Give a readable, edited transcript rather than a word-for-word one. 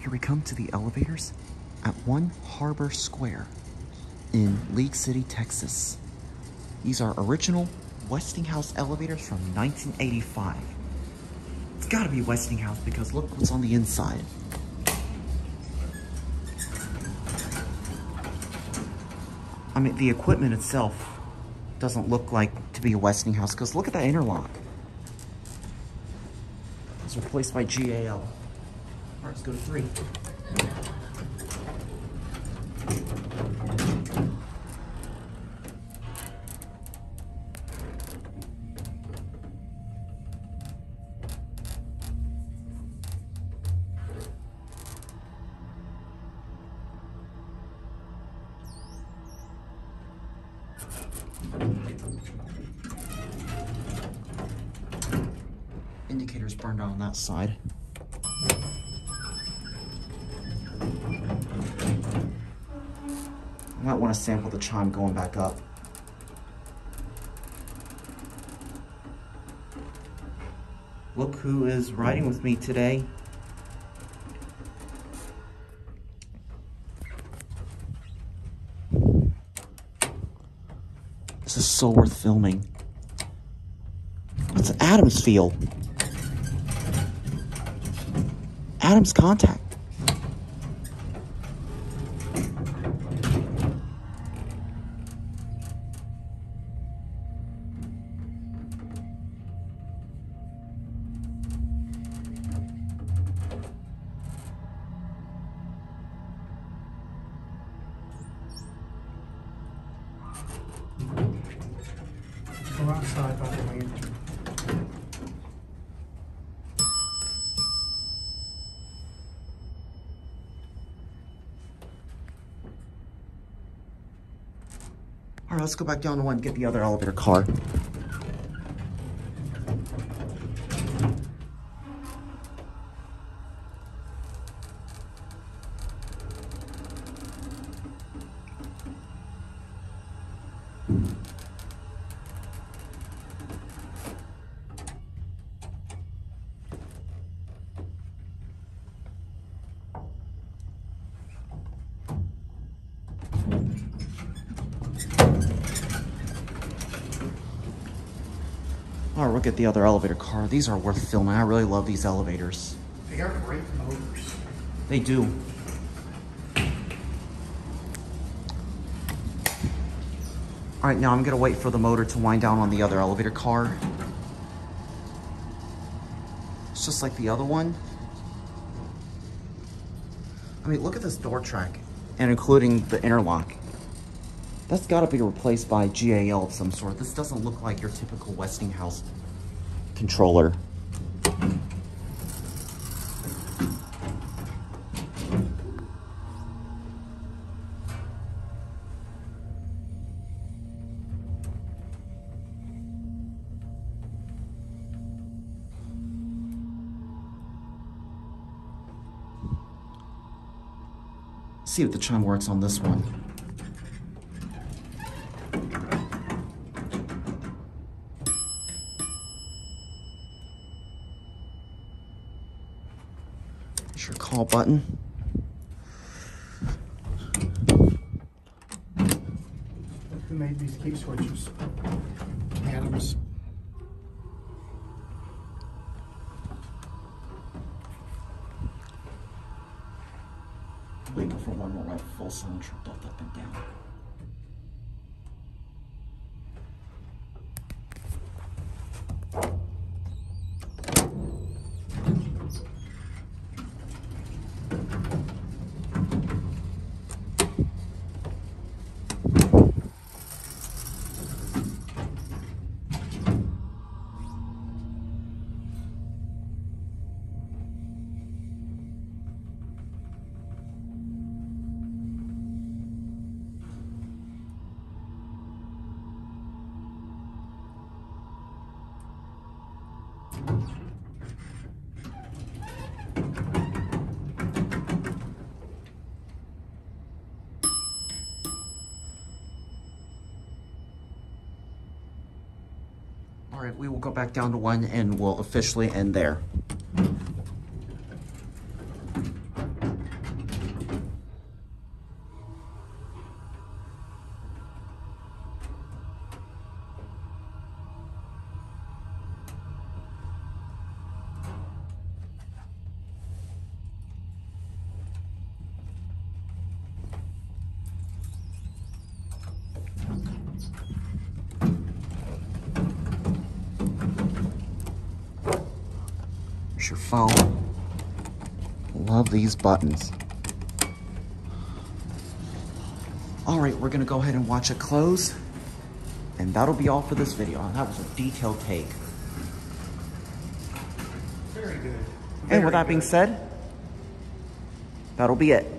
Here we come to the elevators at 1 Harbour Square in League City, Texas. These are original Westinghouse elevators from 1985. It's gotta be Westinghouse because look what's on the inside. I mean, the equipment itself doesn't look like to be a Westinghouse because look at that interlock. It's replaced by GAL. All right, let's go to 3. Indicators burned out on that side. I might want to sample the chime going back up. Look who is riding with me today. This is so worth filming. It's Adam's feel. Adam's contact. Go outside, by the way. All right, let's go back down to 1 and get the other elevator car. All right, we'll get the other elevator car. These are worth filming. I really love these elevators. They got great motors. They do. All right, now I'm gonna wait for the motor to wind down on the other elevator car. It's just like the other one. I mean, look at this door track, and including the interlock. That's gotta be replaced by GAL of some sort. This doesn't look like your typical Westinghouse controller. See if the chime works on this one. Push your call button. Who made these key switches? Adams. Waiting for one more right full cylinder both up and down. All right, we will go back down to 1 and we'll officially end there. foam. Love these buttons. All right, we're gonna go ahead and watch it close. And that'll be all for this video. That was a detailed take. Very good. And with that being said, that'll be it.